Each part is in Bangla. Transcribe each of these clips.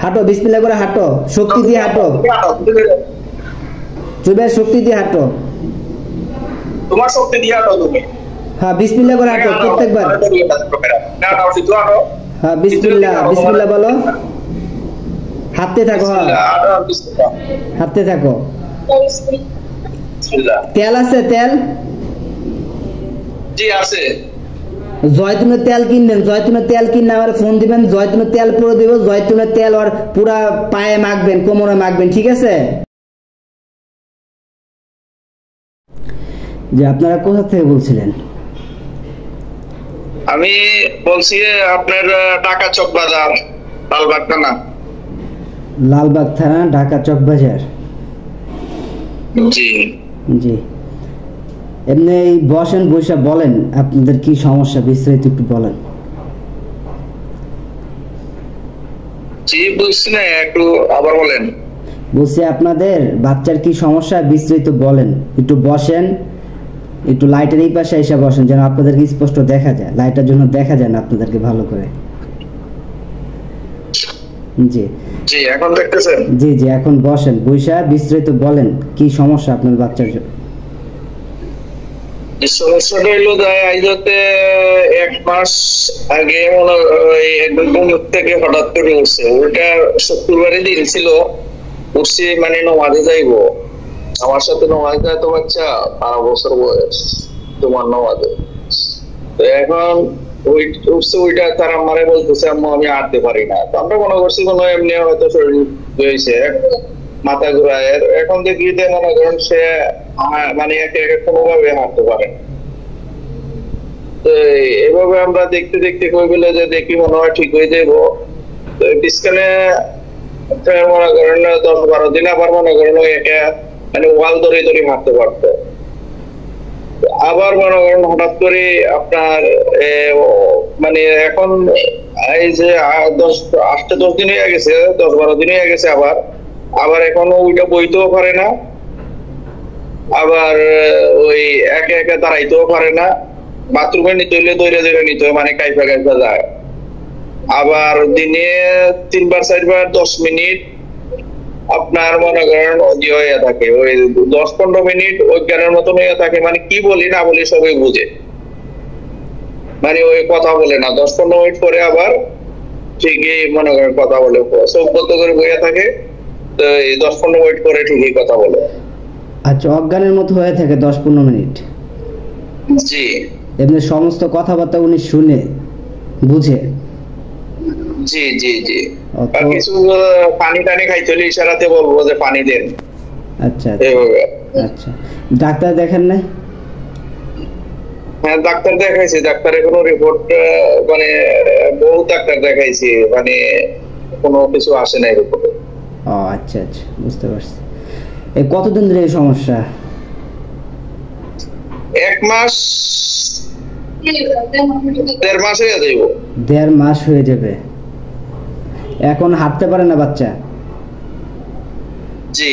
হাঁটো, বিসমিল্লাহ করে হাঁটো, শক্তি দিয়ে হাঁটো, জুবাইর শক্তি দিয়ে হাঁটো, তোমার শক্তি দিয়ে হাঁটো তুমি। হ্যাঁ বিসমিল্লাহ করে হাঁটো প্রত্যেকবার। হ্যাঁ বিসমিল্লাহ, বিসমিল্লাহ বলো, হাঁটতে থাকো, হ্যাঁ হাঁটতে থাকো। তেল আছে? তেল জি আছে। জয়তুনের তেল কিনবেন, জয়তুনের তেল কিনে আমার ফোন দিবেন, জয়তুনের তেল পুরো দিব, জয়তুনের তেল আর পুরা পায়ে মাখবেন, কোমরে মাখবেন, ঠিক আছে? যে আপনারা কোথা থেকে বলছিলেন? আমি বলছি আপনার ঢাকা চক বাজার, লালবাগ থানা। লালবাগ থানা, ঢাকা চক বাজার। জি জি। এমনি বসেন, বসে বলেন আপনাদের কি সমস্যা, বিস্তারিত একটু বলেন। জি বুঝছি না, একটু আবার বলেন। বলছি আপনাদের বাচ্চার কি সমস্যা, বিস্তারিত বলেন। একটু বসেন, একটু লাইটের এই পাশে এসে বসেন, যেন আপনাদেরকে স্পষ্ট দেখা যায়, লাইটের জন্য দেখা যায় না আপনাদেরকে ভালো করে। জি জি, এখন দেখতেছেন? জি জি, এখন বসেন, বৈশা বিস্তারিত বলেন কি সমস্যা আপনার বাচ্চার জন্য। সমস্যাটা হইলো আইজতে 1 মাস আগে একদম থেকে হঠাৎ করে উঠছে। ওইটা শুক্রবারে দিন ছিল, উঠছি মানে নমাজে যাইবো, আমার সাথে নমাজে যায় তো বাচ্চা 12 বছর বয়স, তোমার নমাজে। তো এখন উঠছে, ওইটা তার আমারে বলতেছে আম্মু আমি হাঁটতে পারি না। তো আমরা মনে করছি কোনো এমনি হয়তো শরীর হয়েছে, মাথা ঘুরায়। এখন দেখি মনে করেন সে মানে একে একে কোনোভাবে হাঁটতে পারে। তো এভাবে আমরা দেখতে দেখতে কই বলে যে দেখি মনে হয় ঠিক হয়ে যাবো। তো ডিসকানে মনে করেন 10-12 দিন আবার মনে করেন একে মানে ওয়াল ধরে ধরে হাঁটতে পারতো। আবার মনে করেন হঠাৎ করে আপনার মানে এখন এই যে 8-10 দিন হয়ে গেছে, 10-12 দিন হয়ে গেছে, আবার এখনো ওইটা বইতেও পারে না, আবার ওই একে একে দাঁড়াইতেও পারে না। বাথরুমে নিতে হইলে দৌড়ে দৌড়ে নিতে হয়, মানে কাইফা কাইফা যায়। আবার দিনে 3-4বার 10 মিনিট আপনার মনে করেন হয়ে থাকে, ওই 10-15 মিনিট অজ্ঞানের মতন হয়ে থাকে। মানে কি বলি না বলি সবাই বুঝে, মানে ওই কথা বলে না। 10-15 মিনিট পরে আবার ঠিকই মনে করেন কথা বলে, চোখ বন্ধ করে বইয়া থাকে। তো এই 10-15 মিনিট পরে ঠিকই কথা বলে। আচ্ছা, অজ্ঞানের মতো হয়ে থাকে 10-15 মিনিট? জি। এমনি সমস্ত কথাবার্তা উনি শুনে বুঝে? জি জি জি। আর কিছু পানি টানি খাইতে হলে ইশারাতে বলবো যে পানি দেন। আচ্ছা আচ্ছা। ডাক্তার দেখেন নাই? হ্যাঁ ডাক্তার দেখাইছি, ডাক্তারের কোনো রিপোর্ট মানে বহু ডাক্তার দেখাইছি, মানে কোনো কিছু আসে নাই রিপোর্টে। ও আচ্ছা আচ্ছা, বুঝতে পারছি। এই কতদিন ধরে এই সমস্যা? 1 মাস 1.5 মাস হয়ে যাবে। 1.5 মাস হয়ে যাবে। এখন হাঁটতে পারে না বাচ্চা? জি।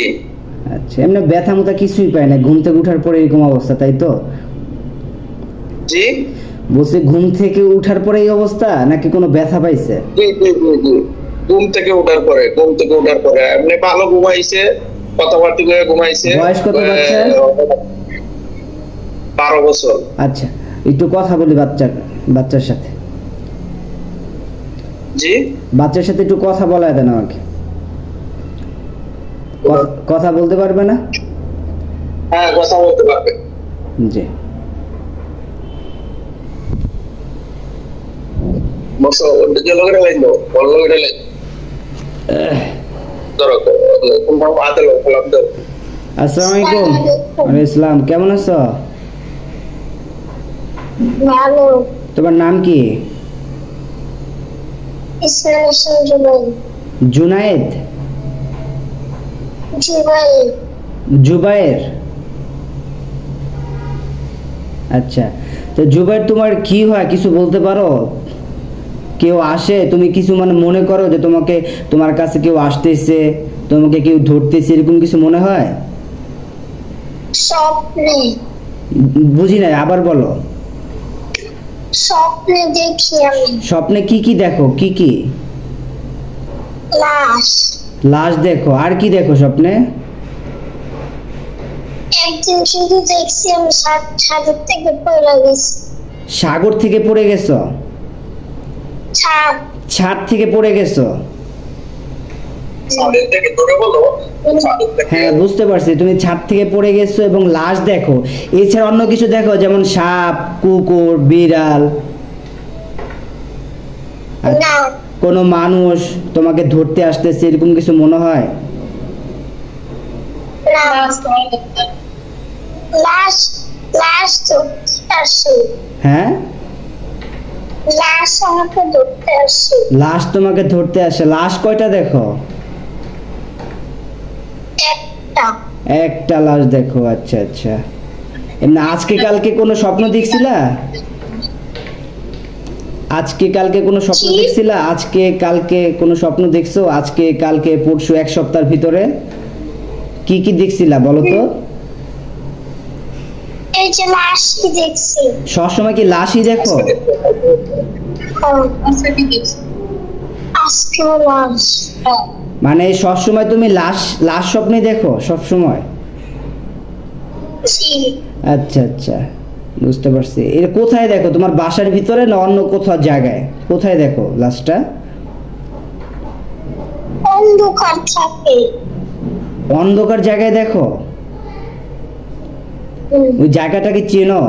আচ্ছা, এমনি ব্যথা মতো কিছুই পায় না, ঘুম থেকে উঠার পরে এরকম অবস্থা, তাই তো? জি বলছি ঘুম থেকে উঠার পরে এই অবস্থা, নাকি কোনো ব্যথা পাইছে? জি জি জি, ঘুম থেকে ওঠার পরে এমনি ভালো ঘুমাইছে, কথাবার্তা করে ঘুমাইছে। বয়স কত বাচ্চার? 12 বছর। আচ্ছা, একটু কথা বলি বাচ্চার সাথে। জি, বাচ্চার সাথে একটু কথা বলায় দেন আমাকে। কথা বলতে পারবে না? হ্যাঁ কথা বলতে পারবে। জি। বসো, যে লোকেরা লাইলো বড় লোকেরা লাইলো ধরো তোমরা আদল সালাম দাও। আসসালামু আলাইকুম। ওয়ালাইকুম আসসালাম, কেমন আছো? ভালো। তোমার নাম কি? জুনায়েদ? জুবায়ের। আচ্ছা, তো জুবায়ের তোমার কি হয় কিছু বলতে পারো? কেউ আসে, তুমি কিছু মানে মনে করো যে তোমার কাছে কেউ আসতেছে, তোমাকে কেউ ধরতেছে, এরকম কিছু মনে হয়? স্বপ্নে। বুঝি নাই, আবার বলো। স্বপ্নে দেখি আমি। স্বপ্নে কি কি দেখো? কি কি? লাশ লাশ দেখো, আর কি দেখো স্বপ্নে? একদিন শুধু দেখছি আমি সাগর থেকে পড়ে গেছি। সাগর থেকে পড়ে গেছো? ছাদ ছাদ থেকে পড়ে গেছো? ছাদের থেকে ধরে বলো, ছাদের থেকে হ্যাঁ বুঝতে পারছি, তুমি ছাদ থেকে পড়ে গেছো এবং লাশ দেখো। এছাড়া অন্য কিছু দেখো, যেমন সাপ, কুকুর, বিড়াল, আর না কোনো মানুষ তোমাকে ধরতে আসতেছে, এরকম কিছু মনে হয়? না লাশ লাশ ধরতে আসি। হ্যাঁ, লাশ আমাকে ধরতে আসি। লাশ তোমাকে ধরতে আসে। লাশ কয়টা দেখো? একটা একটা লাশ দেখো। আচ্ছা আচ্ছা। এমনি আজকে কালকে কোনো স্বপ্ন দেখছিলা? আজকে কালকে কোনো স্বপ্ন কি? দেখছিলা? আজকে কালকে কোনো স্বপ্ন দেখছো? আজকে কালকে পরশু, এক সপ্তাহের ভিতরে কি কি দেখছিলা বলো তো? এই যে লাশ কি দেখছি। সবসময় কি লাশই দেখো? আজকেও লাশ। মানে সবসময় তুমি লাশ লাশ স্বপ্নে দেখো সবসময়? জি আচ্ছা আচ্ছা, বুঝতে পারছি। এটা কোথায় দেখো? তোমার বাসার ভিতরে না অন্য কোথাও জায়গায়? কোথায় দেখো লাশটা? অন্ধকার থাকে। অন্ধকার জায়গায় দেখো? ওই জায়গাটাকে চেনো?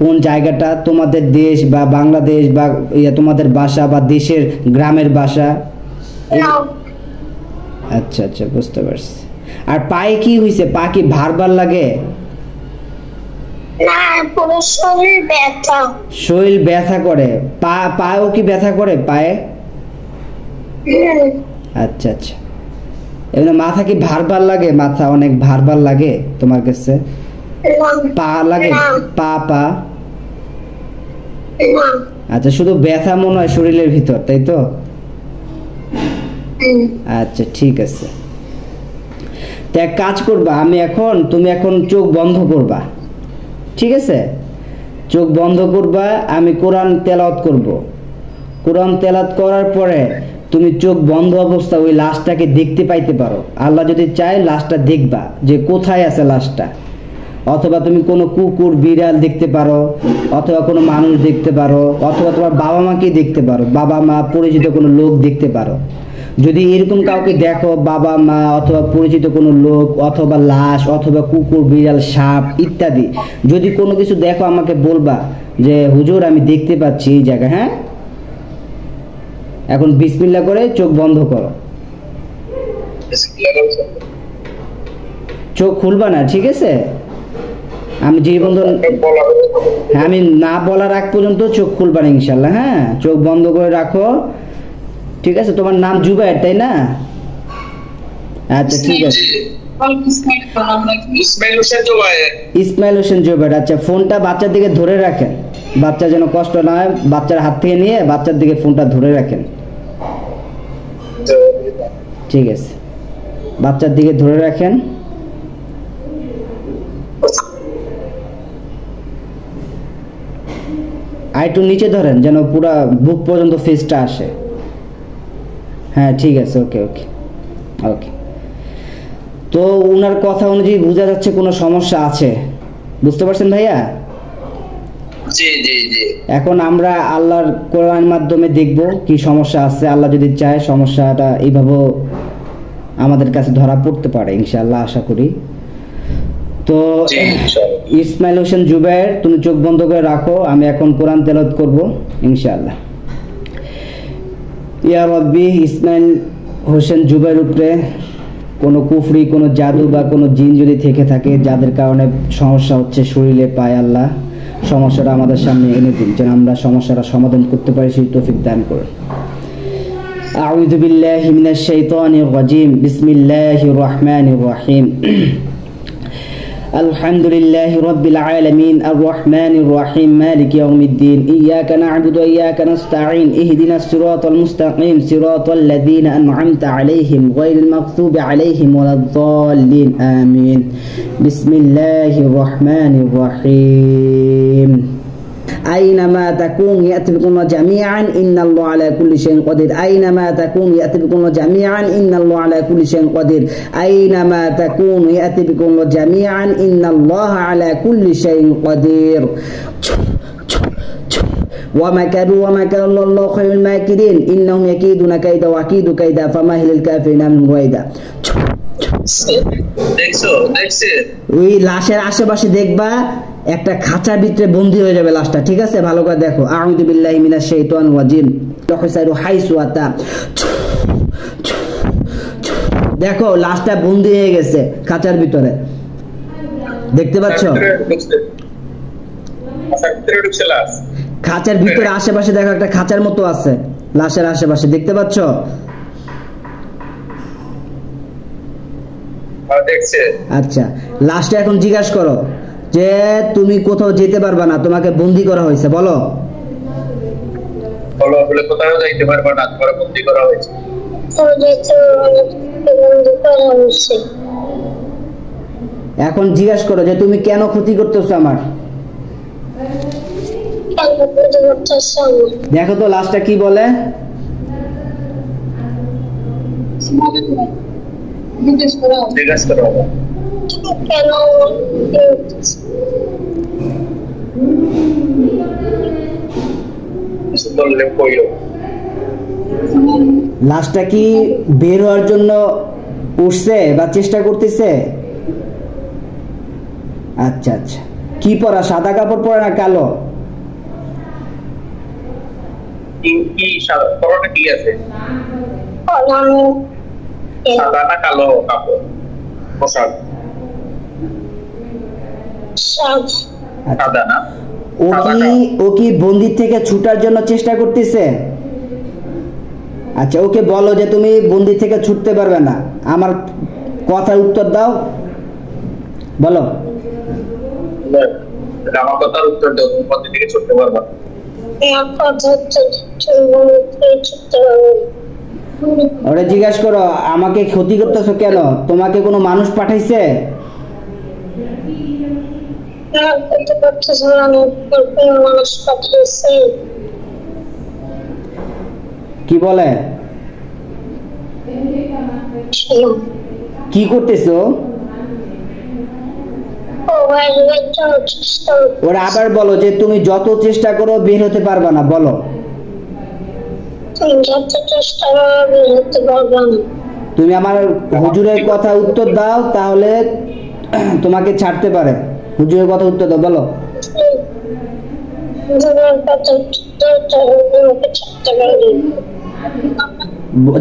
কোন জায়গাটা? তোমাদের দেশ বা বাংলাদেশ বা তোমাদের বাসা বা দেশের গ্রামের বাসা? না আচ্ছা আচ্ছা, বুঝতে পারছি। আর পায়ে কি হয়েছে? পা কি ভার লাগে? না পুরো শরীর ব্যথা। শরীর ব্যথা করে? পায়েও কি ব্যথা করে পায়ে? আচ্ছা আচ্ছা। এমনি মাথা কি ভার লাগে? মাথা অনেক ভার লাগে তোমার কাছে? পা লাগে? পা পা না আচ্ছা, শুধু ব্যথা মনে হয় শরীরের ভিতর, তাই তো? আচ্ছা ঠিক আছে। তো এক কাজ করবা, তুমি এখন চোখ বন্ধ করবা, ঠিক আছে? চোখ বন্ধ করবা, আমি কোরআন তেলাওয়াত করব। কোরআন তেলাওয়াত করার পরে তুমি চোখ বন্ধ অবস্থা ওই লাশটাকে দেখতে পাইতে পারো। আল্লাহ যদি চায় লাশটা দেখবা যে কোথায় আছে লাশটা। অথবা তুমি কোনো কুকুর, বিড়াল দেখতে পারো, অথবা কোনো মানুষ দেখতে পারো, অথবা তোমার বাবা মাকে দেখতে পারো, বাবা মা, পরিচিত কোনো লোক দেখতে পারো। যদি এরকম কাউকে দেখো, বাবা মা অথবা পরিচিত কোনো লোক অথবা লাশ অথবা কুকুর, বিড়াল, সাপ ইত্যাদি, যদি কোনো কিছু দেখো আমাকে বলবা যে হুজুর আমি দেখতে পাচ্ছি এই জায়গা। হ্যাঁ, এখন বিসমিল্লাহ করে চোখ বন্ধ করো। চোখ খুলবা না, ঠিক আছে? আমি যে বন্ধু, হ্যাঁ আমি না বলার আগ পর্যন্ত চোখ খুলবা না ইনশাল্লাহ। হ্যাঁ, চোখ বন্ধ করে রাখো, ঠিক আছে? তোমার নাম জুবায়ের, তাই না? আচ্ছা ঠিক আছে, ইসমাইল হোসেন জুবায়ের। আচ্ছা, ফোনটা বাচ্চার দিকে ধরে রাখেন, বাচ্চা যেন কষ্ট না হয়। বাচ্চার হাত থেকে নিয়ে বাচ্চার দিকে ফোনটা ধরে রাখেন, ঠিক আছে? বাচ্চার দিকে ধরে রাখেন। আর একটু নিচে ধরেন যেন পুরা বুক পর্যন্ত ফেসটা আসে। হ্যাঁ ঠিক আছে, ওকে ওকে ওকে। তো ওনার কথা অনুযায়ী বোঝা যাচ্ছে কোনো সমস্যা আছে, বুঝতে পারছেন ভাইয়া? জি জি জি। এখন আমরা আল্লাহর কোরআনের মাধ্যমে দেখব কি সমস্যা আছে। আল্লাহ যদি চায় সমস্যাটা এইভাবে আমাদের কাছে ধরা পড়তে পারে ইনশাআল্লাহ, আশা করি। তো ইসমাইল হোসেন জুবায়ের, তুমি চোখ বন্ধ করে রাখো, আমি এখন কোরআন তেলাওয়াত করব ইনশাআল্লাহ। ইয়া রাব্বি, ইসমাইল হোসেন জুবায়ের উপরে কোনো কুফরি, কোনো জাদু বা কোনো জিন যদি থেকে থাকে, যাদের কারণে সমস্যা হচ্ছে শরীরে, পায়, আল্লাহ সমস্যাটা আমাদের সামনে এনে দিন, যেন আমরা সমস্যাটা সমাধান করতে পারি, সেই তৌফিক দান করুন। আউযু বিল্লাহি মিনাশ শাইতানির রাজিম, বিসমিল্লাহির রহমানির রহিম। الحمد لله رب العالمين الرحمن الرحيم مالك يوم الدين إياك نعبد وإياك نستعين اهدنا الصراط المستقيم صراط الذين أنعمت عليهم غير المغضوب عليهم ولا الضالين آمين بسم الله الرحمن الرحيم أينما تكون يأتي بكم جميعا إن الله على كل شيء قدير أينما تكون يأتي بكم جميعا إن الله على كل شيء قدير أينما تكون يأتي بكم جميعا إن الله على كل شيء قدير ومكروا ومكر الله خير الماكرين إنهم يكيدون كيدا وأكيد كيدا فمهل الكافرين منهم رويدا ওই লাশের আশেপাশে দেখবা একটা খাঁচার ভিতরে বন্দী হয়ে যাবে লাশটা, ঠিক আছে? ভালো করে দেখো। আউযু বিল্লাহি মিনাশ শাইতানির রাজিম। তহসারু হাইসু আতা, দেখো লাশটা বন্দী হয়ে গেছে খাঁচার ভিতরে, দেখতে পাচ্ছ? খাঁচার ভিতরে আশেপাশে দেখো একটা খাঁচার মতো আছে লাশের আশেপাশে, দেখতে পাচ্ছ? আচ্ছা, লাস্টে এখন জিজ্ঞাসা করো যে তুমি কোথাও যেতে পারবা না, তোমাকে বন্দী করা হয়েছে, বলো। বলো, বলে কোথাও যাইতে পারবা না, তোমাকে বন্দী করা হয়েছে। এখন জিজ্ঞাসা করো যে তুমি কেন ক্ষতি করতেছো আমার। দেখো তো লাস্টটা কি বলে। জিজ্ঞাসা করো কেন বললে কইও। লাশটা কি বের হওয়ার জন্য উঠছে বা চেষ্টা করতেছে? আচ্ছা আচ্ছা, কি পরা, সাদা কাপড় পরে না কালো? কি সাদা পরনে কি আছে? সাদা না কালো কাপড় পোশাক? সাদা না। ও কি বন্দি থেকে ছুটার জন্য চেষ্টা করতেছে? আচ্ছা, ওকে বলো যে তুমি বন্দি থেকে ছুটতে পারবে না, আমার কথার উত্তর দাও, বলো। আমার কথার উত্তর দাও, তুমি বন্দি থেকে ছুটতে পারবে না। ওরা জিজ্ঞাসা করো আমাকে ক্ষতি করতেছো কেন, তোমাকে কোনো মানুষ পাঠাইছে? কি বলে, কি করতেছো? ওরা আবার বলো যে তুমি যত চেষ্টা করো বের হতে পারবা না, বলো। তুমি আমার হুজুরের কথা উত্তর দাও, তাহলে তোমাকে ছাড়তে পারে। হুজুরের কথা উত্তর দাও, বলো।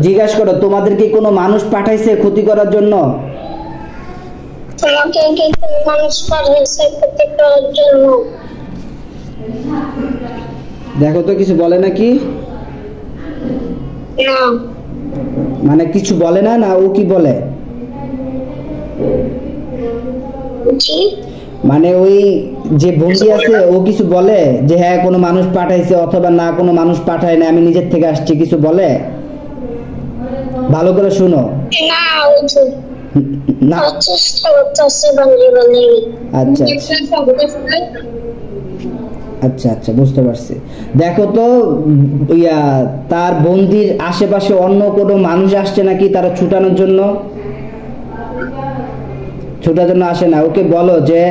জিজ্ঞাসা করো তোমাদেরকে কোনো মানুষ পাঠাইছে ক্ষতি করার জন্য? দেখো তো কিছু বলে নাকি? মানে কিছু বলে না, না ও কি বলে? মানে ওই যে বন্দি আছে ও কিছু বলে যে হ্যাঁ কোনো মানুষ পাঠাইছে অথবা না কোনো মানুষ পাঠায় না, আমি নিজের থেকে আসছি, কিছু বলে? ভালো করে শুনো। না আচ্ছা আচ্ছা আচ্ছা, বুঝতে পারছি। দেখো তো তার বন্দির আশেপাশে অন্য কোনো মানুষ আসছে নাকি তারা ছুটানোর জন্য? ছোটার জন্য আসে না। ওকে বলো যে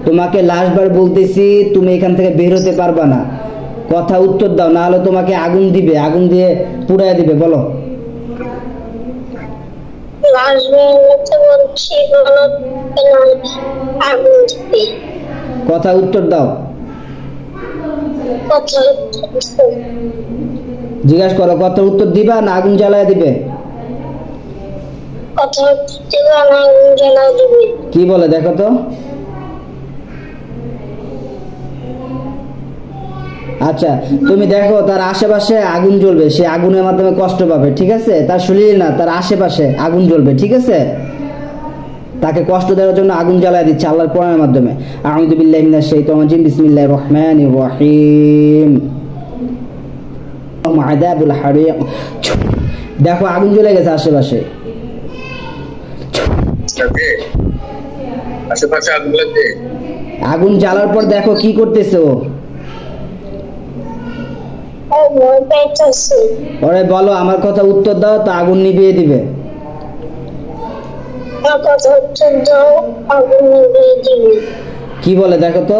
তোমাকে লাস্টবার বলতেছি তুমি এখান থেকে বের হতে পারবা না, কথা উত্তর দাও, না হলে তোমাকে আগুন দিবে, আগুন দিয়ে পুড়ায় দিবে, বলো। কথা উত্তর দাও, জিজ্ঞাসা করো কথা উত্তর দিবা না আগুন জ্বালায় দিবে? কি বলে দেখো তো। আচ্ছা তুমি দেখো তার আশেপাশে আগুন জ্বলবে, সে আগুনের মাধ্যমে কষ্ট পাবে, ঠিক আছে? তার শরীরে না, তার আশেপাশে আগুন জ্বলবে, ঠিক আছে? তাকে কষ্ট দেওয়ার জন্য আগুন জ্বালায় দিচ্ছে আল্লাহর কোরআনের মাধ্যমে। আউযু বিল্লাহি মিনাশ শাইতানির রাজিম, বিসমিল্লাহির রহমানির রহিম। আযাবুল হারিক, দেখো আগুন জ্বলে গেছে আশেপাশে। আশেপাশে আগুন জ্বলছে, আগুন জ্বালার পর দেখো কি করতেছে ও। ভয় পাইতেছি। ওরে বলো, আমার কথা উত্তর দাও তো আগুন নিভিয়ে দিবে। আমার কথা উত্তর দাও, আগুন নিভিয়ে দিবে। কি বলে দেখো তো।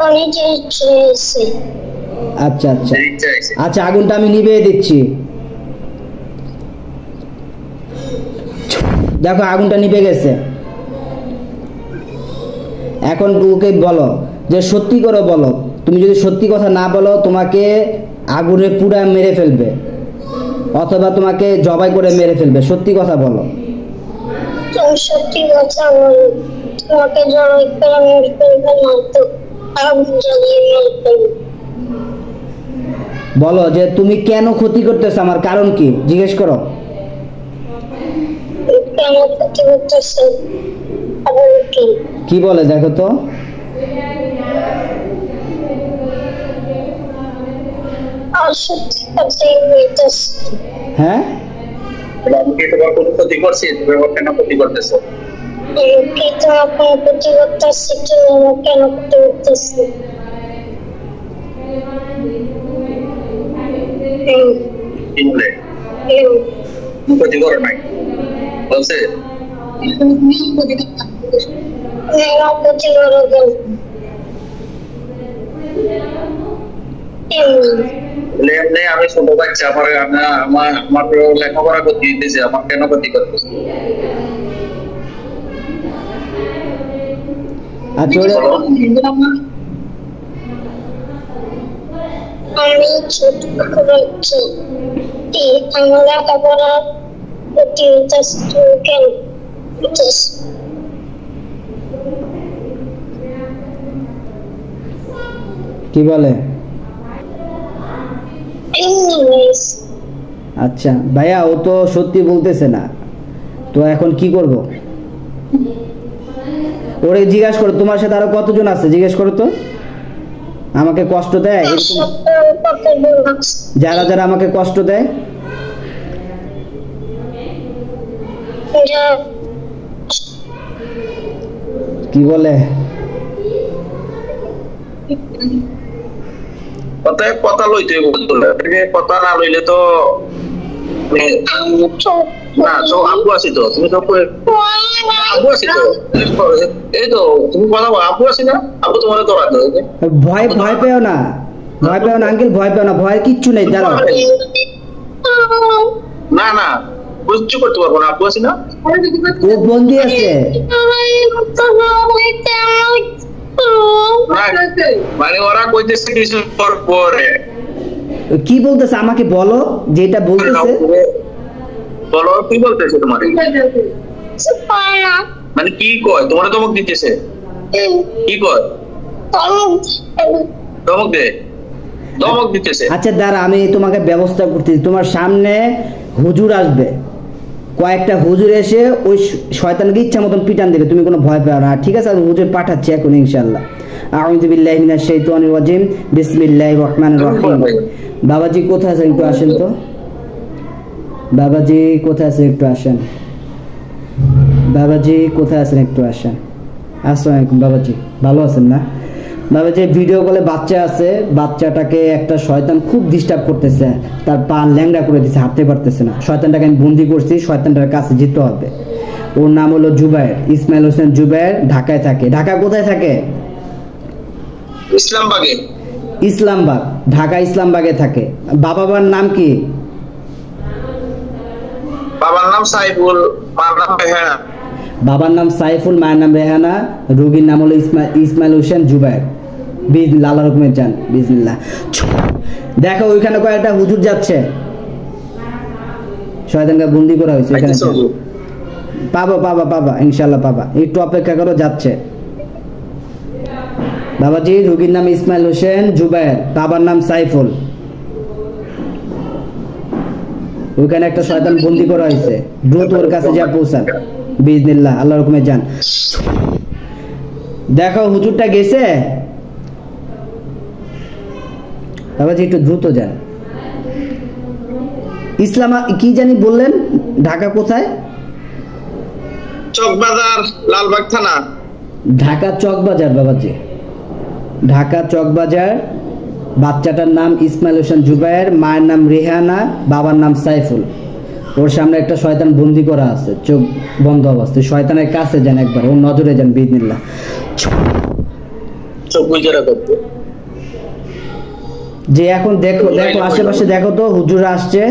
অনেক ইচ্ছে হয়েছে। আচ্ছা আচ্ছা ইচ্ছা হয়েছে। আচ্ছা, আগুনটা আমি নিভিয়ে দিচ্ছি। দেখো আগুনটা নিভে গেছে। এখন ওকে বলো যে সত্যি করে বলো, তুমি যদি সত্যি কথা না বলো তোমাকে আগুনে পুড়া মেরে ফেলবে, অথবা তোমাকে জবাই করে মেরে ফেলবে। সত্যি কথা বলো। তুমি সত্যি কথা বলো, তোমাকে জবাই করে মেরে ফেলবে না তো আগুন জ্বালিয়ে মেরে ফেলবে। বলো যে তুমি কেন ক্ষতি করতেছো, আমার কারণ কি জিজ্ঞেস করো। কেন ক্ষতি করতেছে আবার কি? কি বলে দেখো তো। আর সত্যি কথাই বলতেছে। হ্যাঁ, আমি কি তোমার কোনো ক্ষতি করছি? তুমি আমার কেন ক্ষতি করতেছো? কি তোমার কোনো ক্ষতি করতেছে? তুমি আমার কেন ক্ষতি করতেছে? কি বলে? ক্ষতি করো নাই বলছে? আমার ক্ষতি করো কেন? এমনি আমি ছোট বাচ্চা, আমার লেখাপড়া করতে দিতেছে, আমার কেন ক্ষতি করতেছে? আচ্ছা আমি ছোট বাচ্চা, আমার লেখাপড়া ক্ষতি হইতেছে, তুমি কেন করতেছো? কি বলে। Anyways, আচ্ছা ভাইয়া, ও তো সত্যি বলতেছে না, তো এখন কি করব? ওরে জিজ্ঞাসা করো তোমার সাথে আরো কতজন আছে, জিজ্ঞেস করো তো। আমাকে কষ্ট দেয় এরকম, যারা যারা আমাকে কষ্ট দেয়। কি বলে। কথা লইতে কথা না লইলে তো না। তো আব্বু আছি তো, তুমি তো আব্বু আছি তো, এই তো তুমি কথা বলো, আব্বু আছি না, আব্বু তোমার দৌড়াতে হবে। ভয় ভয় পেও না, ভয় পেও না আঙ্কেল, ভয় পেও না, ভয় কিচ্ছু নেই। দাঁড়াও। না না, বুঝতে করতে পারবো না, আব্বু আছি না। ও বন্দি আছে। মানে ওরা কইতেছে কিছু পরে। কি বলতেছে আমাকে বলো, যেটা বলতেছে বলো, কি বলতেছে তোমার? মানে কি কয় তোমার? ধমক দিতেছে? কি কয়? ধমক দে, ধমক দিতেছে। আচ্ছা দাঁড়া, আমি তোমাকে ব্যবস্থা করতেছি। তোমার সামনে হুজুর আসবে, কয়েকটা হুজুর এসে ওই শয়তানকে ইচ্ছা মতন পিটান দেবে, তুমি কোনো ভয় পাও না, ঠিক আছে? আমি হুজুর পাঠাচ্ছি এখন ইনশাআল্লাহ। আউযু বিল্লাহি মিনাশ শাইতানির রাজিম, বিসমিল্লাহির রহমানির রহিম। বাবাজি কোথায় আছেন, একটু আসেন তো। বাবাজি কোথায় আছেন, একটু আসেন। বাবাজি কোথায় আছেন, একটু আসেন। আসসালামু আলাইকুম বাবাজি, ভালো আছেন না? বাবাজি ভিডিও কলে বাচ্চা আছে, বাচ্চাটাকে একটা শয়তান খুব ডিস্টার্ব করতেছে, তার পা ল্যাংড়া করে দিচ্ছে, হাঁটতে পারতেছে না। শয়তানটাকে আমি বন্দি করছি, শয়তানটার কাছে যেতে হবে। ওর নাম হলো জুবায়ের, ইসমাইল হোসেন জুবায়ের। ঢাকায় থাকে। ঢাকা কোথায় থাকে? ইসলামবাগে। ইসলামবাগ, ঢাকা ইসলামবাগে থাকে। বাবার নাম কি? বাবার নাম সাইফুল, মার নাম রেহানা। বাবার নাম সাইফুল, মায়ের নাম রেহানা। রোগীর নাম হলো ইসমাইল হোসেন জুবায়ের। বিসমিল্লাহ, আল্লাহর হুকুমে যান, বিসমিল্লাহ। দেখো ওইখানে কয়েকটা হুজুর যাচ্ছে, শয়তানকে বন্দি করা হয়েছে এখানে। পাবা পাবা পাবা, ইনশাআল্লাহ পাবা, একটু অপেক্ষা করো, যাচ্ছে। বাবাজি রোগীর নাম ইসমাইল হোসেন জুবায়ের, বাবার নাম সাইফুল। ওইখানে একটা শয়তান বন্দি করা হয়েছে, দ্রুত ওর কাছে যা পৌঁছান, বিসমিল্লাহ, আল্লাহর হুকুমে যান। দেখো হুজুরটা গেছে। বাবাজি একটু দ্রুত যান। ইসলামা কি জানি বললেন, ঢাকা কোথায়? চকবাজার, লালবাগ থানা। ঢাকা চকবাজার বাবাজি, ঢাকা চকবাজার বাচ্চাটার নাম ইসমাইল হোসেন জুবায়ের, মায়ের নাম রেহানা, বাবার নাম সাইফুল। ওর সামনে একটা শয়তান বন্দি করা আছে, চোখ বন্ধ অবস্থায়। শয়তানের কাছে যান একবার, ওর নজরে যান বিইজনিল্লাহ। যে এখন দেখো দেখো আশেপাশে দেখো তো হুজুর আসছে,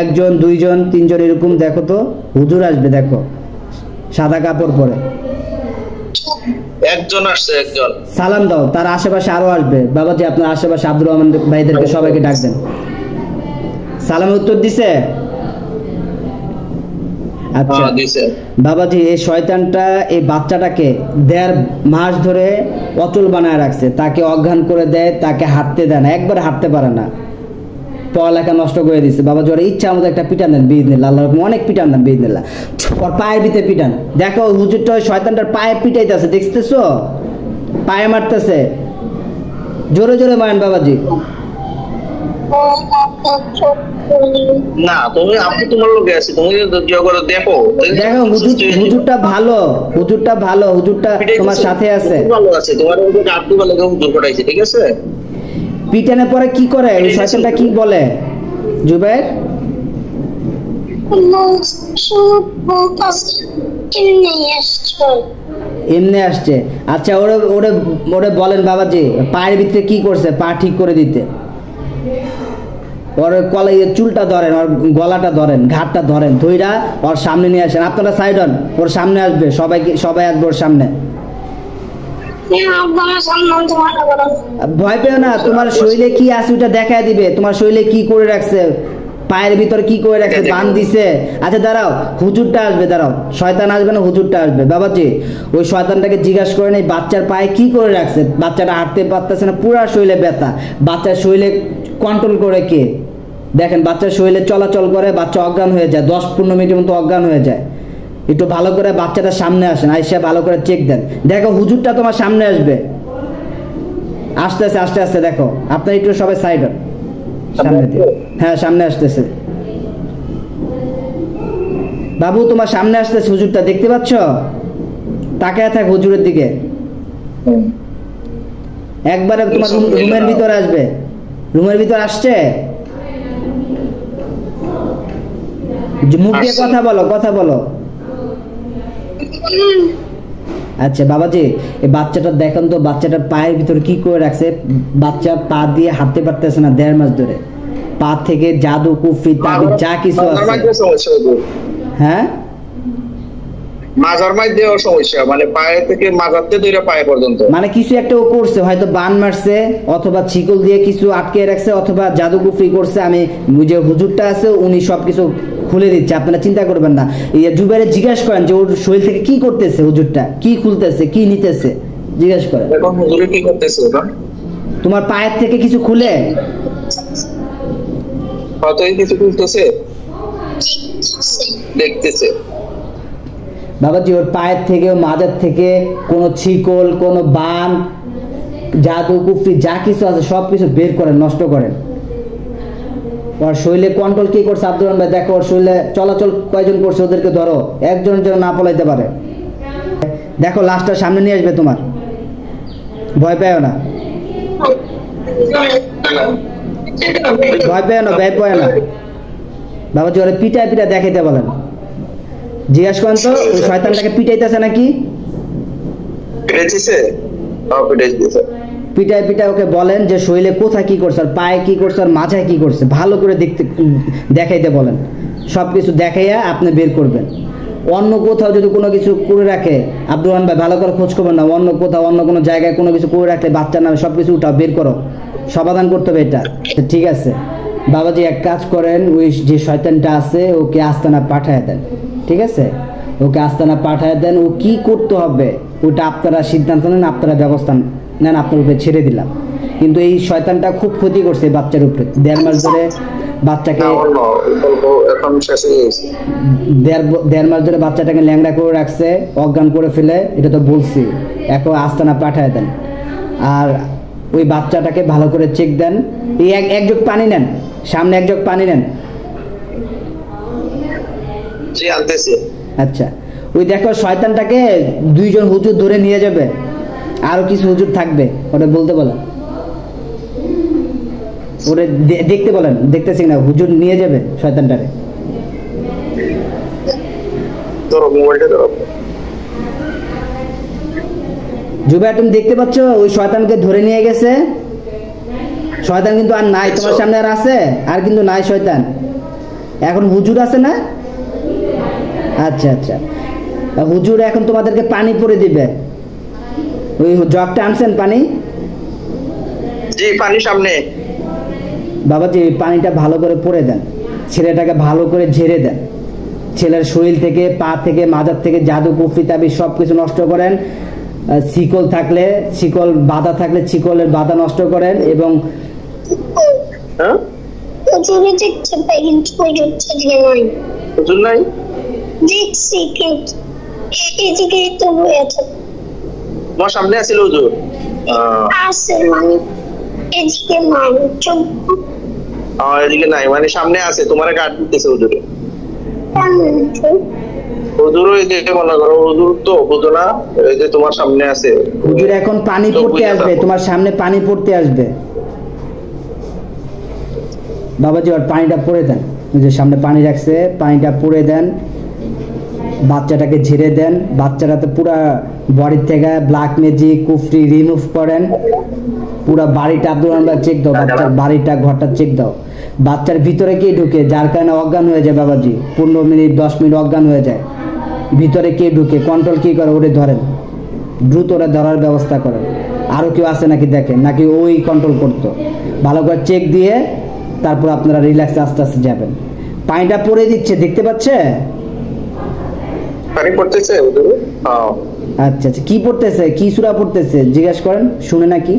একজন দুইজন তিনজন এরকম দেখো তো হুজুর আসবে, দেখো সাদা কাপড় পরে একজন আসছে, একজন সালাম দাও। তার আশেপাশে আরো আসবে। বাবাজি আপনার আশেপাশে আব্দুর রহমান ভাইদেরকে সবাইকে ডাক দেন। সালাম উত্তর দিছে? আচ্ছা বাবাজি, এই শয়তানটা এই বাচ্চাটাকে 1.5 মাস ধরে অচল বানায় রাখছে, তাকে অজ্ঞান করে দেয়, তাকে হাঁটতে দেয় না, একবার হাঁটতে পারে না, পড়ালেখা নষ্ট করে দিচ্ছে। বাবাজি ওরা ইচ্ছা আমাদের একটা পিটান দেন বিইজনিল্লাহ, আল্লাহ অনেক পিটান দেন বিইজনিল্লাহ, ওর পায়ের ভিতরে পিটান। দেখো হুজুরটা ওই শয়তানটার পায়ে পিটাইতেছে, দেখতেছো? পায়ে মারতেছে, জোরে জোরে মারেন বাবাজি। না তুমি আপনি তোমার লোকে আছে, তুমি দেখো দেখো হুজুরটা ভালো, হুজুরটা ভালো, হুজুরটা তোমার সাথে আছে, ভালো আছে, তোমার আপনি ভালো হুজুর পড়াইছে, ঠিক আছে? পিটানের পরে কি করে ওই শয়তানটা, কি বলে জুবায়ের? এমনি আসছে। আচ্ছা ওরে ওরে ওরে বলেন বাবাজি পায়ের ভিতরে কি করছে, পা ঠিক করে দিতে। ওর কলাই চুলটা ধরেন, ওর গলাটা ধরেন, ঘাটটা ধরেন, ধইরা ওর সামনে নিয়ে আসেন। আপনারা সাইড হন, ওর সামনে আসবে, সবাই আসবে ওর সামনে। ভয় পেও না, তোমার শরীরে কি আছে ওটা দেখায় দিবে, তোমার শরীরে কি করে রাখছে, পায়ের ভিতর কি করে রাখছে, বান দিছে। আচ্ছা দাঁড়াও, হুজুরটা আসবে, দাঁড়াও, শয়তান আসবে না, হুজুরটা আসবে। বাবাজি ওই শয়তানটাকে জিজ্ঞাসা করেন এই বাচ্চার পায়ে কি করে রাখছে, বাচ্চাটা হাঁটতে পারতেছে না, পুরা শরীরে ব্যথা, বাচ্চার শরীরে কন্ট্রোল করে কে? দেখেন বাচ্চার শরীরে চলাচল করে, বাচ্চা অজ্ঞান হয়ে যায়, 10-15 মিনিটের মতো অজ্ঞান হয়ে যায়। একটু ভালো করে বাচ্চাটার সামনে আসেন, আইসা ভালো করে চেক দেন। দেখো হুজুরটা তোমার সামনে আসবে, আসতেছে আস্তে আস্তে, দেখো আপনার একটু সবাই সাইড হন, সামনে দিয়ে, হ্যাঁ সামনে আসতেছে। বাবু তোমার সামনে আসতেছে হুজুরটা, দেখতে পাচ্ছ? তাকায় থাক হুজুরের দিকে। একবারে তোমার রুমের ভিতরে আসবে, রুমের ভিতর আসছে, মুখ দিয়ে কথা বলো, কথা বলো। আচ্ছা বাবাজি এই বাচ্চাটা দেখেন তো, বাচ্চাটার পায়ের ভিতরে কি করে রাখছে। বাচ্চা পা দিয়ে হাঁটতে পারতেছে না 1.5 মাস ধরে, পা থেকে জাদু কুফরি তাবিজ যা কিছু আছে। হ্যাঁ মাজার মধ্যে সমস্যা, মানে পায়ে থেকে মাজারতে ধরে পায়ে পর্যন্ত, মানে কিছু একটা ও করছে, হয়তো বান মারছে, অথবা ছিকল দিয়ে কিছু আটকে রাখছে, অথবা জাদু কুফরি করছে। আমি যে হুজুরটা আছে উনি সবকিছু খুলে দিচ্ছে, আপনারা চিন্তা করবেন না। জুবাইরে জিজ্ঞাসা করেন যে ওর শরীর থেকে কি করতেছে, হুজুরটা কি খুলতেছে, কি নিতেছে, জিজ্ঞাসা করেন। এখন হুজুরে কি করতেছে? তোমার পায়ের থেকে কিছু খুলে কতই কিছু খুলতেছে, দেখতেছে। বাবাজি ওর পায়ের থেকে, মাজার থেকে কোনো ছিকল, কোনো বান, জাদু কুফরি যা কিছু আছে সবকিছু বের করেন, নষ্ট করেন। ওর শরীরে কন্ট্রোল কি করছে আব্দুর রহমান ভাই, দেখো ওর শরীরে চলাচল কয়জন করছে, ওদেরকে ধরো, একজনের জন্য না পলাইতে পারে। দেখো লাস্টটা সামনে নিয়ে আসবে তোমার, ভয় পেও না, ভয় পেও না, ভয় পেও না। বাবাজি ওরা পিটায় পিটায় দেখাইতে বলেন, জিজ্ঞাসা করেন তো ওই শয়তানটাকে পিটাইতেছে নাকি। পিটায় পিটায় ওকে বলেন যে শরীরে কোথায় কি করছে, আর পায়ে কি করছে, আর মাথায় কি করছে, ভালো করে দেখতে দেখাইতে বলেন। সবকিছু দেখাইয়া আপনি বের করবেন। অন্য কোথাও যদি কোনো কিছু করে রাখে আব্দুর রহমান ভাই ভালো করে খোঁজ করবেন না, অন্য কোথাও অন্য কোনো জায়গায় কোনো কিছু করে রাখলে বাচ্চার নামে সবকিছু উঠাও, বের করো, সমাধান করতে হবে এটা। ঠিক আছে বাবাজি এক কাজ করেন, ওই যে শয়তানটা আছে ওকে আস্তানা পাঠায় দেন, ঠিক আছে? ওকে আস্তানা পাঠায় দেন, ও কি করতে হবে ওটা আপনারা সিদ্ধান্ত নেন, আপনারা ব্যবস্থা নেন, আপনার উপরে ছেড়ে দিলাম। কিন্তু এই শয়তানটা খুব ক্ষতি করছে বাচ্চার উপরে, 1.5 মাস ধরে বাচ্চাকে, 1.5 মাস ধরে বাচ্চাটাকে ল্যাংড়া করে রাখছে, অজ্ঞান করে ফেলে, এটা তো বলছি। এখন আস্তানা পাঠায় দেন, আর ওই বাচ্চাটাকে ভালো করে চেক দেন। এই এক জগ পানি নেন, সামনে এক জগ পানি নেন। আচ্ছা ওই দেখো শয়তানটাকে 2 জন হুজুর ধরে নিয়ে যাবে, আরো কিছু হুজুর থাকবে, ওটা বলতে বলো। ওরে দেখতে বলেন, দেখতেছি না, হুজুর নিয়ে যাবে শয়তানটারে। ধরো মোবাইলটা ধরো। জুবাইর তুমি দেখতে পাচ্ছ ওই শয়তানকে ধরে নিয়ে গেছে। শয়তান কিন্তু আর নাই তোমার সামনে, আর আছে আর কিন্তু নাই শয়তান। এখন হুজুর আছে না? আচ্ছা আচ্ছা, হুজুর এখন তোমাদেরকে পানি পরে দিবে। ওই জগটা আনছেন পানি? জি পানি সামনে। বাবাজি ওই পানিটা ভালো করে পরে দেন, ছেলেটাকে ভালো করে ঝেড়ে দেন। ছেলের শরীর থেকে, পা থেকে, মাজার থেকে জাদু কুফরি তাবিজ সব কিছু নষ্ট করেন। শিকল থাকলে, শিকল বাঁধা থাকলে শিকলের বাঁধা নষ্ট করেন। এবং হ্যাঁ হুজুরে দেখতে পাই কিন্তু হুজুর নাই। হুজুর নাই দেখছি কিন্তু এদিকে তো আছে। তোমার সামনে আছিল হুজুর? আছে মানে এদিকে নাই, এদিকে নাই মানে সামনে আছে, তোমার গার্ড দিতেছে হুজুরে। হুজুর ওই যে মনে করো হুজুর তো বুঝো না, এই যে তোমার সামনে আছে। হুজুর এখন পানি পড়তে আসবে, তোমার সামনে পানি পড়তে আসবে। বাবাজি ওর পানিটা পড়ে দেন, ওই যে সামনে পানি রাখছে, পানিটা পড়ে দেন। বাচ্চাটাকে ঝেড়ে দেন। বাচ্চাটা তো পুরা বডির থেকে ব্ল্যাক ম্যাজিক কুফরি রিমুভ করেন। পুরা বাড়িটা আব্দুল রহমান চেক দাও, বাচ্চার বাড়িটা ঘরটা চেক দাও। বাচ্চার ভিতরে কে ঢুকে যার কারণে অজ্ঞান হয়ে যায় বাবাজি, 15 মিনিট 10 মিনিট অজ্ঞান হয়ে যায়। ভিতরে কে ঢুকে, কন্ট্রোল কি করে ওরে ধরেন, দ্রুত ওরা ধরার ব্যবস্থা করেন। আরো কেউ আছে নাকি দেখেন, নাকি ওই কন্ট্রোল করতো। ভালো করে চেক দিয়ে তারপর আপনারা রিল্যাক্স আস্তে আস্তে যাবেন। পানিটা পড়ে দিচ্ছে, দেখতে পাচ্ছে? পানি পড়তেছে হুজুর? আচ্ছা আচ্ছা, কি পড়তেছে, কি সূরা পড়তেছে জিজ্ঞেস করেন, শুনে নাকি?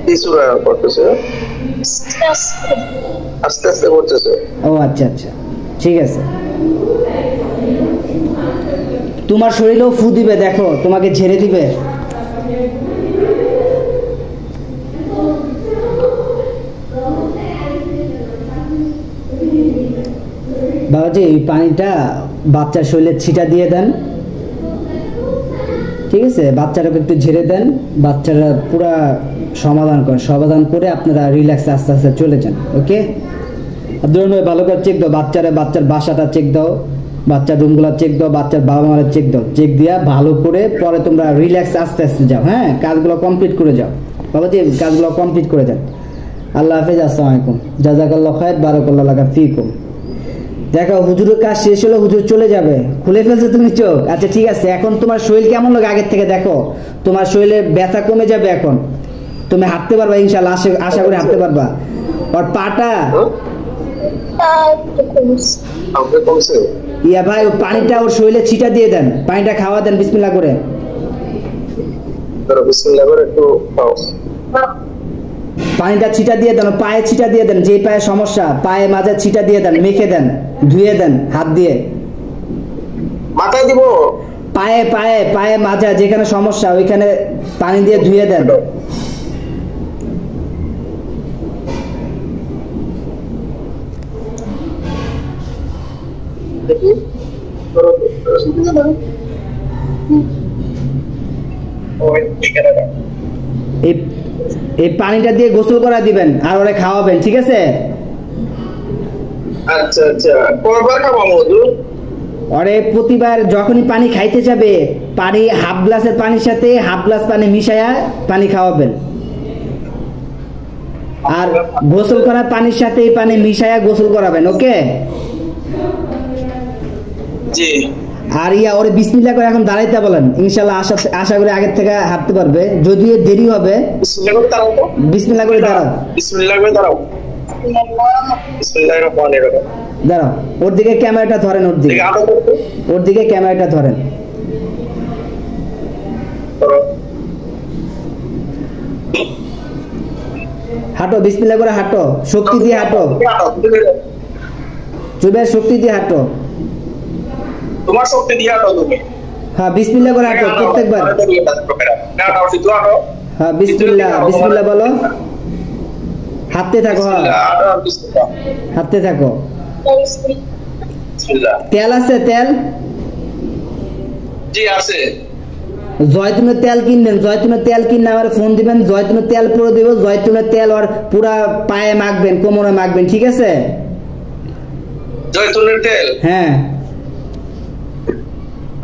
কি সূরা পড়তেছে? আস্তে আস্তে পড়তেছে। ও আচ্ছা আচ্ছা, ঠিক আছে। তোমার শরীরেও ফু দিবে, দেখো তোমাকে ঝেড়ে দিবে। বাবাজি এই পানিটা বাচ্চার শরীরে ছিটা দিয়ে দেন, ঠিক আছে? বাচ্চাটাকে একটু ঝেড়ে দেন, বাচ্চারা পুরা সমাধান করেন। সমাধান করে আপনারা রিল্যাক্সে আস্তে আস্তে চলে যান। ওকে আব্দুল রহমান ভালো করে চেক দাও বাচ্চারা, বাচ্চার বাসাটা চেক দাও, বাচ্চার রুমগুলো চেক দাও, বাচ্চার বাবা মারা চেক দাও। চেক দিয়া ভালো করে পরে তোমরা রিল্যাক্স আস্তে আস্তে যাও। হ্যাঁ, কাজগুলো কমপ্লিট করে যাও বাবাজি, কাজগুলো কমপ্লিট করে যান। আল্লাহ হাফেজ, আসসালামু আলাইকুম, জাযাকাল্লাহু খায়র, বারাকাল্লাহু লাকা ফীকুম। দেখো হুজুরের কাজ শেষ হলো, হুজুর চলে যাবে। খুলে ফেলছো তুমি চোখ? আচ্ছা ঠিক আছে, এখন তোমার শরীর কেমন লাগে আগের থেকে দেখো, তোমার শরীরে ব্যথা কমে যাবে। এখন তুমি হাঁটতে পারবা ইনশাআল্লাহ, আশা করি হাঁটতে পারবা। আর পাটা ইয়া ভাই পানিটা ওর শরীরে ছিটা দিয়ে দেন, পানিটা খাওয়া দেন বিসমিল্লাহ করে। বিসমিল্লাহ করে একটু পানিটা ছিটা দিয়ে দেন, পায়ে ছিটা দিয়ে দেন, যে পায়ে সমস্যা পায়ে মাঝে ছিটা দিয়ে দেন, মেখে দেন, ধুয়ে দেন হাত দিয়ে। মাথায় দিব? পায়ে পায়ে পায়ে মাজা যেখানে সমস্যা ওইখানে পানি দিয়ে ধুয়ে দেন। এই পানিটা দিয়ে গোসল করা দিবেন আর ওরে খাওয়াবেন, ঠিক আছে? আচ্ছা আচ্ছা, কয়বার খাওয়াবো হুজুর? আরে প্রতিবার যখনই পানি খাইতে যাবে, পানি হাফ গ্লাসের পানির সাথে হাফ গ্লাস পানি মিশায়া পানি খাওয়াবেন। আর গোসল করা পানির সাথে এই পানি মিশায়া গোসল করাবেন। ওকে জি। আর ইয়া ওরে বিসমিল্লাহ করে এখন দাঁড়াইতে বলেন, ইনশাআল্লাহ আশা করি আগের থেকে হাঁটতে পারবে, যদিও দেরি হবে। বিসমিল্লাহ করে দাঁড়াও। বিসমিল্লাহ করে দাঁড়াও। বিসমিল্লাহ করে দাঁড়াও। বিসমিল্লাহির রহমানির রহিম। দাঁড়াও, ওর দিকে ক্যামেরাটা ধরেন, ওর দিকে ক্যামেরাটা ধরেন। হাঁটো, বিসমিল্লাহ করে হাঁটো, শক্তি দিয়ে হাঁটো, চুবের শক্তি দিয়ে হাঁটো। তোমার শক্তি দিয়ে হাঁটো তুমি। হ্যাঁ বিসমিল্লাহ করে হাঁটো প্রত্যেকবার। হ্যাঁ বিসমিল্লাহ, বিসমিল্লাহ বলো, হাঁটতে থাকো। হ্যাঁ হাঁটতে থাকো। তেল আছে? তেল জি আছে। জয়তুনের তেল কিনবেন, জয়তুনের তেল কিনে আমার ফোন দিবেন, জয়তুনের তেল পুরো দিব, জয়তুনের তেল আর পুরা পায়ে মাখবেন, কোমরে মাখবেন, ঠিক আছে? জয়তুনের তেল? হ্যাঁ।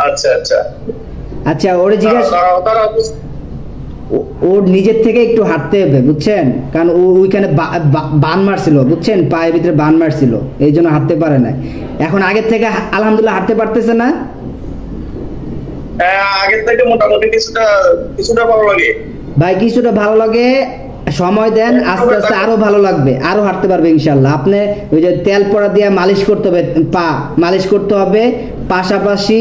আচ্ছা আচ্ছা আচ্ছা, ওরে জিজ্ঞাসা, ওর নিজের থেকে একটু হাঁটতে হবে, বুঝছেন? কারণ ও ওইখানে বান মারছিল, বুঝছেন, পায়ের ভিতরে বান মারছিল, এই জন্য হাঁটতে পারে না। এখন আগের থেকে আলহামদুলিল্লাহ হাঁটতে পারতেছে না? আগের থেকে মোটামুটি কিছুটা ভালো লাগে ভাই, কিছুটা ভালো লাগে, সময় দেন, আস্তে আস্তে আরো ভালো লাগবে, আরো হাঁটতে পারবে ইনশাল্লাহ। আপনি ওই যে তেল পড়া দিয়ে মালিশ করতে হবে, পা মালিশ করতে হবে, পাশাপাশি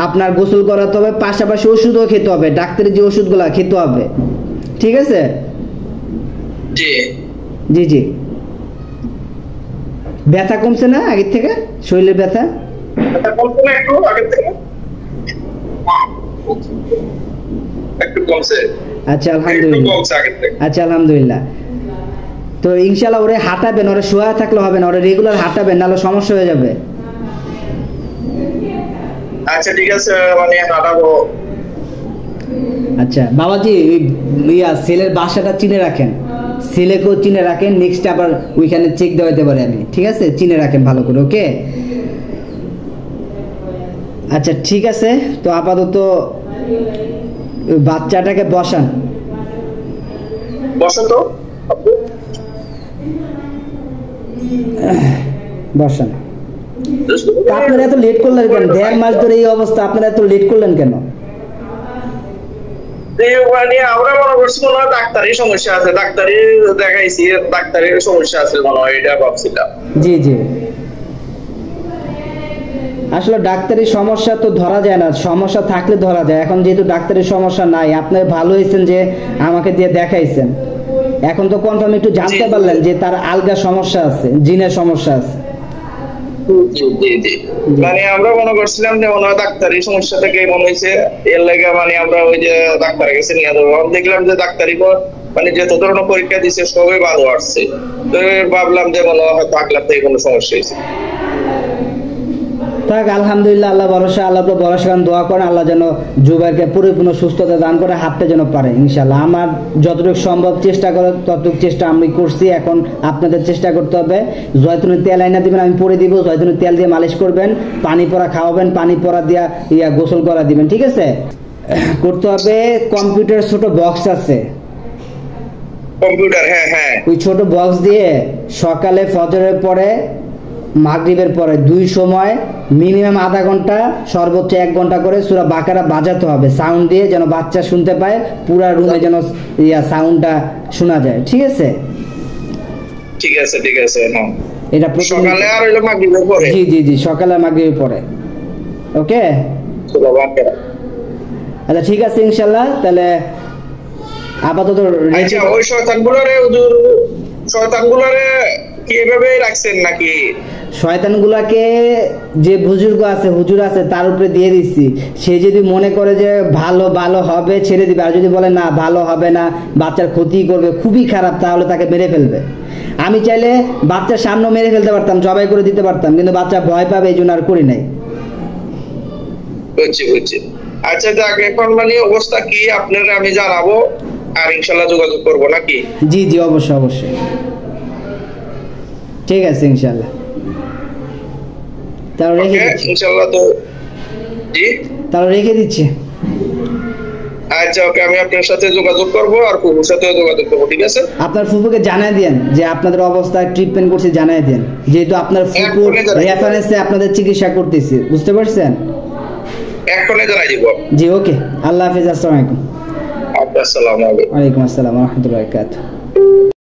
আপনার গোসল করাতে হবে, পাশাপাশি ওষুধও খেতে হবে, ডাক্তারের যে ওষুধগুলা খেতে হবে, ঠিক আছে? জি জি জি। ব্যথা কমছে না আগের থেকে? শরীরের ব্যথা কমছে না একটু আগের থেকে? একটু কমছে। আচ্ছা আলহামদুলিল্লাহ। আচ্ছা আলহামদুলিল্লাহ। তো ইনশাআল্লাহ ওরে হাঁটাবেন, ওরে শোয়া থাকলে হবে না, ওরে রেগুলার হাঁটাবেন, নাহলে সমস্যা হয়ে যাবে। আচ্ছা ঠিক আছে, মানে হাঁটাবো। আচ্ছা বাবাজি, ছেলের বাসাটা চিনে রাখেন, ছেলেকেও চিনে রাখেন, নেক্সট আবার ওইখানে চেক দেওয়াতে পারে আমি, ঠিক আছে? চিনে রাখেন ভালো করে, ওকে? আচ্ছা ঠিক আছে, তো আপাতত বাচ্চাটাকে বসান। বসান তো, বসান। আপনারা এত লেট করলেন কেন? 1.5 মাস ধরে এই অবস্থা, আপনারা এত লেট করলেন কেন? আমরা মনে করছি মনে হয় ডাক্তারি সমস্যা আছে, ডাক্তারি দেখাইছি, ডাক্তারের সমস্যা আছে মনে হয়, এটা ভাবছিলাম। জি জি, আসলে ডাক্তারি সমস্যা তো ধরা যায় না, সমস্যা থাকলে ধরা যায়। এখন যেহেতু ডাক্তারি সমস্যা নাই, আপনি ভালো হয়েছেন যে আমাকে দিয়ে দেখাইছেন। এখন তো কনফার্ম একটু জানতে পারলেন যে তার আলগা সমস্যা আছে, জিনের সমস্যা আছে। মানে আমরা মনে করছিলাম যে মনে হয় ডাক্তারি সমস্যা থেকে মনে হয়েছে, এর লাগে মানে আমরা ওই যে ডাক্তারের কাছে নিয়ে যাবো। দেখলাম যে ডাক্তারি মানে যত ধরনের পরীক্ষা দিচ্ছে সবই ভালো আসছে, তো ভাবলাম যে মনে হয় হয়তো আগলার থেকে কোনো সমস্যা হয়েছে। থাক আলহামদুলিল্লাহ, আল্লাহ ভরসা, আল্লাহ তো ভরসা করেন, দোয়া করেন আল্লাহ যেন জুবাইরকে পরিপূর্ণ সুস্থতা দান করে, হাঁটতে যেন পারে ইনশাল্লাহ। আমার যতটুকু সম্ভব চেষ্টা করে ততটুকু চেষ্টা আমি করছি, এখন আপনাদের চেষ্টা করতে হবে। জয়তুনের তেল আইনা দিবেন, আমি পরে দিব, জয়তুনের তেল দিয়ে মালিশ করবেন, পানি পরা খাওয়াবেন, পানি পরা দিয়া গোসল করা দিবেন, ঠিক আছে? করতে হবে। কম্পিউটার ছোট বক্স আছে, কম্পিউটার, হ্যাঁ হ্যাঁ, ওই ছোট বক্স দিয়ে সকালে ফজরের পরে মাগরিবের পরে 2 সময় মিনিমাম আধা ঘন্টা সর্বোচ্চ 1 ঘন্টা করে সূরা বাকারা বাজাতে হবে, সাউন্ড দিয়ে, যেন বাচ্চা শুনতে পায়, পুরা রুমে যেন সাউন্ডটা শোনা যায়, ঠিক আছে? ঠিক আছে ঠিক আছে। হ্যাঁ, এটা সকালে আর হলো মাগরিবের পরে? জি জি জি, সকালে মাগরিবের পরে, ওকে? আচ্ছা ঠিক আছে ইনশাআল্লাহ, তাহলে আপাতত। আচ্ছা, ওই শয়তানগুলোরে কিভাবে রাখছেন নাকি? শয়তানগুলাকে যে বুজুর্গ আছে, হুজুর আছে, তার উপরে দিয়ে দিচ্ছি। সে যদি মনে করে যে ভালো ভালো হবে ছেড়ে দিবে, আর যদি বলে না ভালো হবে না, বাচ্চার ক্ষতি করবে, খুবই খারাপ, তাহলে তাকে মেরে ফেলবে। আমি চাইলে বাচ্চার সামনে মেরে ফেলতে পারতাম, জবাই করে দিতে পারতাম, কিন্তু বাচ্চা ভয় পাবে, এই জন্য আর করি নাই। বুঝছি বুঝছি। আচ্ছা যাক, এখন মানে অবস্থা কি আপনারা আমি জানাবো, আর ইনশাআল্লাহ যোগাযোগ করবো নাকি? জি জি, অবশ্যই অবশ্যই, ঠিক আছে ইনশাআল্লাহ। তাহলে রেখে দিচ্ছি ইনশাআল্লাহ। তো জি, তাহলে রেখে দিচ্ছি। আচ্ছা ওকে, আমি আপনার সাথে যোগাযোগ করবো, আর ফুফুর সাথেও যোগাযোগ করবো, ঠিক আছে? আপনার ফুফুকে জানাই দেন যে আপনাদের অবস্থা ট্রিটমেন্ট করছে, জানাই দেন, যেহেতু আপনার ফুফুর রেফারেন্সে আপনাদের চিকিৎসা করতেছি, বুঝতে পারছেন? এখনই জানাই দিব। জি ওকে, আল্লাহ হাফেজ, আসসালামু আলাইকুম। আসসালামু আলাইকুম। ওয়ালাইকুম আসসালাম ওয়া রাহমাতুল্লাহি ওয়া বারাকাতুহু।